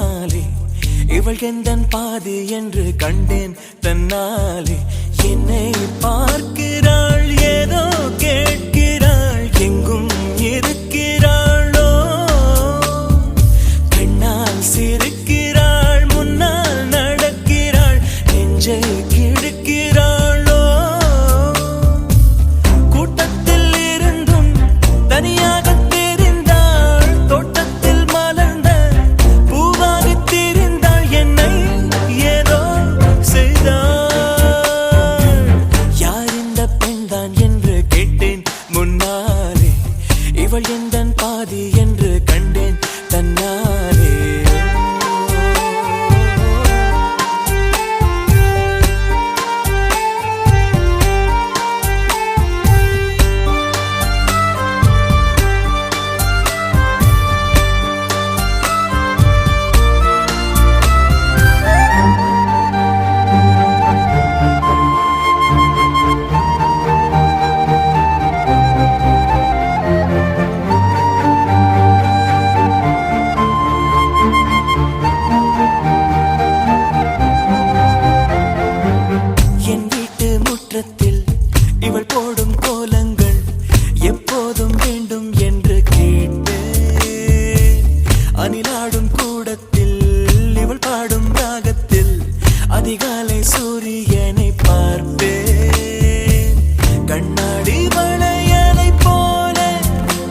முன்னாலே இவள் எந்தன் பாதி என்று கண்டேன் தன்னாலே. என்னை பார்க்கிறாள், ஏதோ கேட்கிறாள், எங்கும் இருக்கிறாளோ. கண்ணால் சிரிக்கிறாள், முன்னால் நடக்கிறாள், நெஞ்சை கிழக்கிறாளோ. கூட்டத்தில் இருந்தும் தனியாக தெரிந்தாள், தோட்டத்தில் மலர்ந்த பூவாக தெரிந்தாள், என்னை ஏதோ செய்தாள். யார் இந்த பெண்தான் என்று கேட்டேன் முன்னாலே, இவள் எந்தன் பாதி என்று கண்டேன் தன்னாலே. இவள் போடும் கோலங்கள் எப்போதும் வேண்டும் என்று கேட்டேன். அணிலாடும் கூடத்தில் இவள் பாடும் ராகத்தில் அதிகாலை சூரியனை பார்ப்பேன். கண்ணாடி வளையலை போல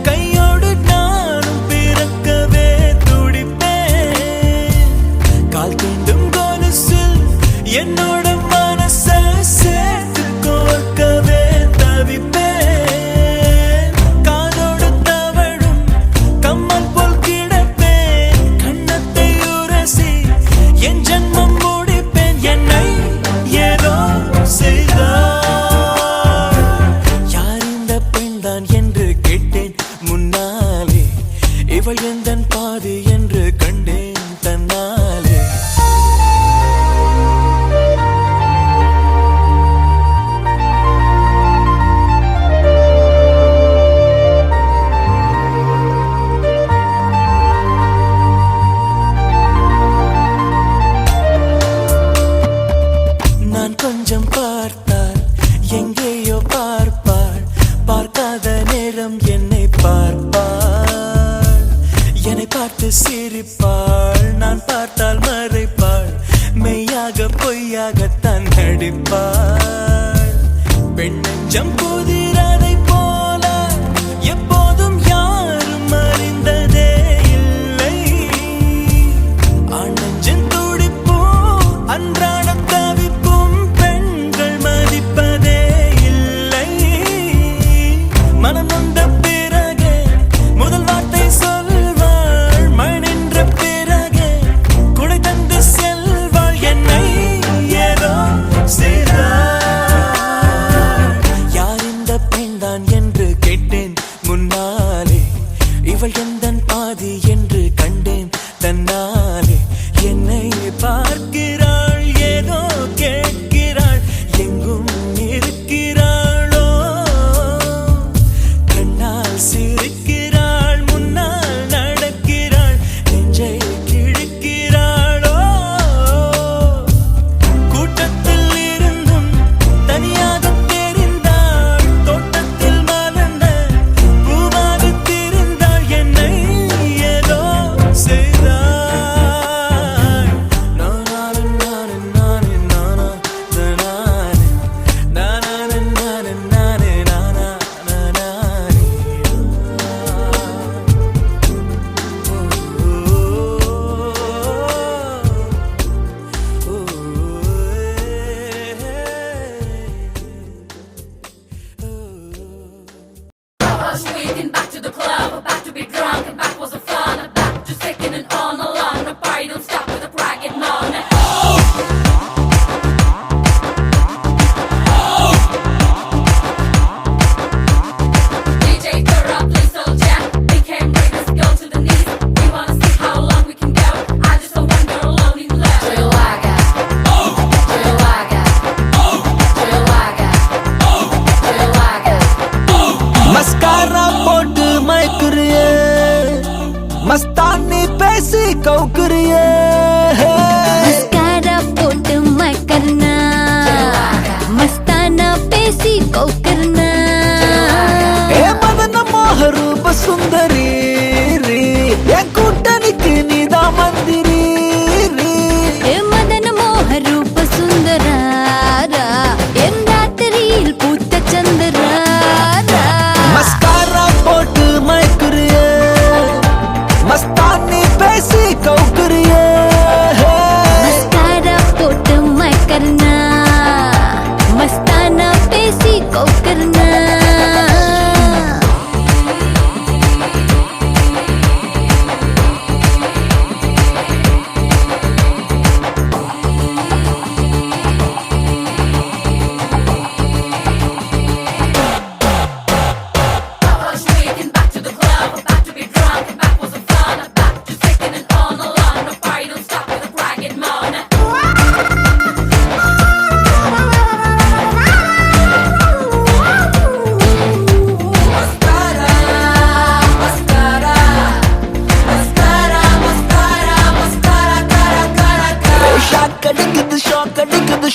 கையோடு நானும் பிறக்கவே துடிப்பேன். கால் தீண்டும் கொலுசில் என்னோட மனசை சேர்த்து கோர்க்கவே தவிப்பேன். காதோடு தவழும் கம்மல் போல் கிடப்பேன். கண்ணத்தை உரசி என் ஜன்மம் முடிப்பேன். என்னை ஏதோ செய்தாள். யார் இந்த பெண்தான் என்று கேட்டேன் முன்னாலே, இவள் எந்தன் பாதி என்று கண்டேன் தன்னாலே. கொஞ்சம் பார்த்தால் எங்கேயோ பார்ப்பாள், பார்க்காத நேரம் என்னை பார்ப்பாள். என்னை பார்த்து சிரிப்பாள், நான் பார்த்தால் மறைப்பாள், மெய்யாக பொய்யாகத்தான் நடிப்பாள். பெண் நெஞ்சம் புதிரதை போல எப்போதும் யாரும் அறிந்ததே இல்லை. ஆண் நெஞ்சின் துடிப்போ அன்றாட தவிப்பும் பெண்கள் மதிப்பதே இல்லை. மனம் நொந்த பிறகு முதல் வார்த்தை சொல்வாள், மணின்ற பிறகு குடை தந்து செல்வாள். என்னை ஏதோ செய்தாள். யார்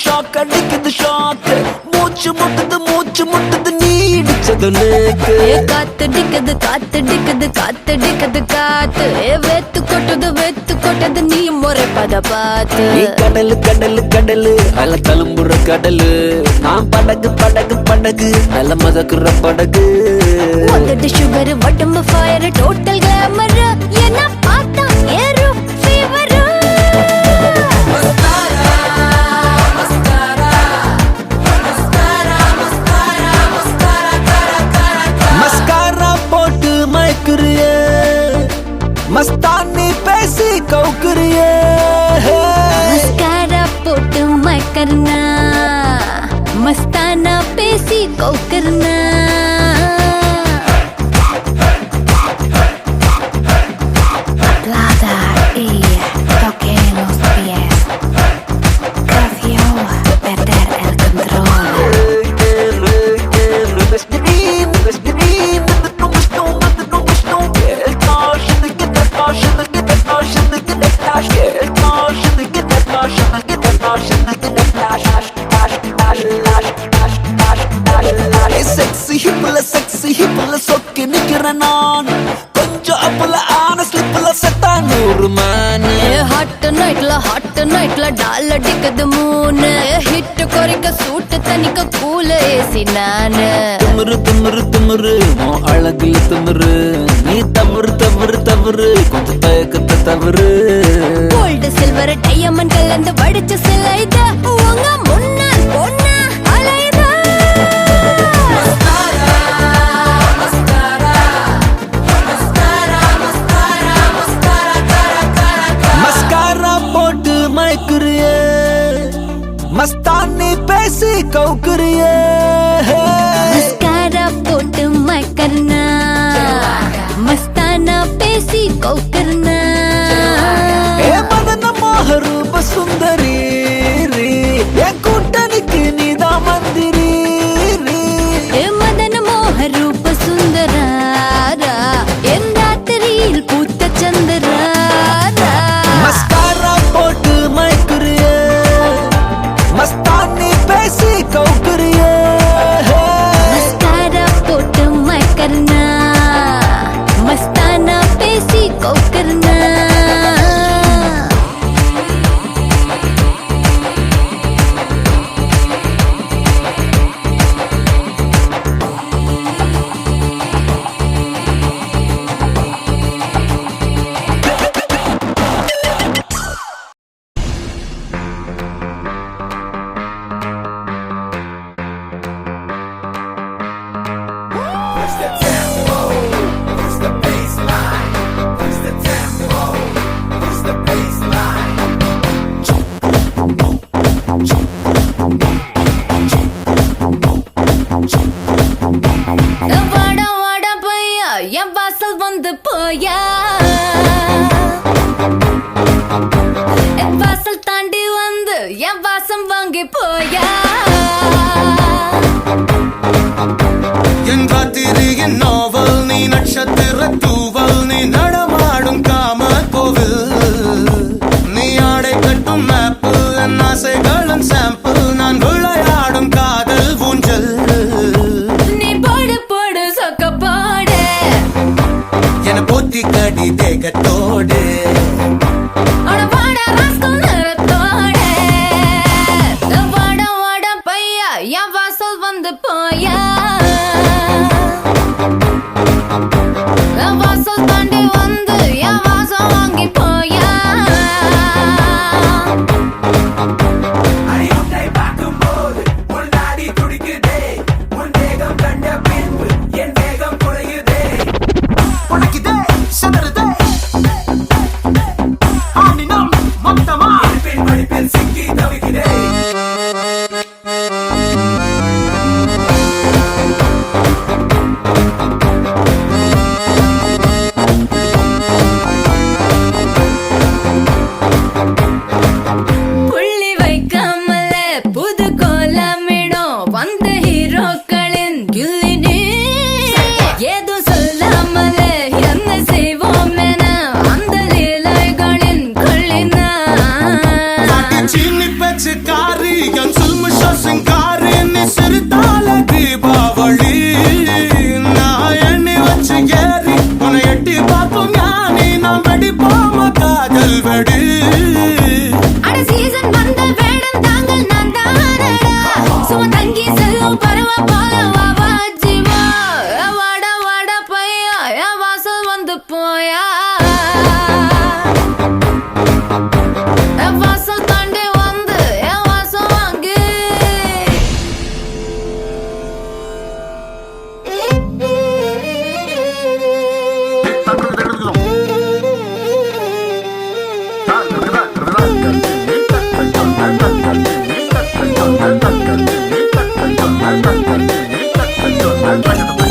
ஷாக் அடிக்குது ஷாக் மூச்சு முட்டுது நீ இடிச்சது நேக்கு காத்தடிக்குது காத்தடிக்குது காத்தடிக்குது காத்து வெத்து கொட்டது நீ முறைப்பத பார்த்து நீ கடலு அல தழும்புற கடலு நான் படகு நல்ல மதக்குற படகு உதடு சுகர் உடம்பு ஃபயர் டோட்டல் கிளாமர் என்ன பார்த்தா ஏறும் ஃபீவர் மஸ்காரா போட்டு மயக்குறியே மஸ்தானி பேசி கவுக்குறியே मस्कारा पोटू मैं करना मस्ताना पेसी को करना Plata y toque los pies Cafio perder el control sexy hipla சொக்கி நிக்கிறேன் நான் கொஞ்சம் அப்பல ஆன ஸ்லிப்ல செத்தா 100 man ஹாட் நைட்ல டால் அடிக்குது மூணு ஹிட் குறைக்க சூட்டு தனிக்க கூல ஏசி நானு திமிரு உன் அழகுல திமிரு நீ தவறு கொஞ்சம் தயக்கத்தை தவறு கோல்டு சில்வர் டைமண்ட் கலந்து வடிச்ச சிலைத உங்க முன்னால் பொண்ணா அலைதா மஸ்காரா போட்டு மயக்குறியே மஸ்தானி பேசி கவுக்குறியே मस्कारा पोटू मैं करना मस्ताना पेसी को करना ஏ மதன மோகரூப சுந்தரி என் கூட்டணிக்கு நீதான் மந்திரி ए मदन मोह रूप सुंदरारा एन रात्रिயில் பூத்த சந்திராரா மஸ்காரா போட்டு மயக்குறியே மஸ்தானி பேசி கவுக்குறியே मस्कारा पोटू मैं करना मस्ताना पेसी को करना வாடா பையா என் வாசல் வந்து போயா என் வாசல் தாண்டி வந்து என் வாசம் வாங்கி போயா என் ராத்திரியின் நாவல் நீ நட்சத்திர தூவல் நீ நடமாடும் காம கோவில் நீ ஆடை கட்டும் மேப்பு என் ஆசைகளின் சாம்பிள் நான் விளையாடும் காதல் ஊஞ்சல் நீ போடு சொக்க போடு என போத்தி கடி தேகத்தோடு அட வாடா ராஸ்கல் நிறத்தோடு வாடா பையா என் வாசல் வந்து போயா என் வாசல் தாண்டி வந்து என் வாசம் வாங்கி போயா உனக்கிதே சதறுதே ஆனினம் மொத்தமா சிக்கி தவிக்கிறே புள்ளி வைக்காமல புது கோலமிடும் வந்த ஹீரோக்களின் கில்லினி ஏதோ சொல்லாமல என்ன செய்வோம் என அந்த லீலைகளின் கொள்ளினா சீனி பச்சு காரி என் சில்மிஷ சிங்காரி நீ சிரித்தால தீபாவளி நான் எண்ணி வச்சு ஏறி உன்னை எட்டி பார்க்கும் ஞானி நாம் வெடிப்போம காதல் வெடி அட சீசன் வந்த வேடம் தாங்கள் நான் தானடா சும தங்கி செல்லும் பருவ போல வா ஜீவா வாடா வாடா பையா என் வாசல் வந்து போயா என் வாசல் தாண்டி வந்து என் வாசல் வாங்கு Thank you.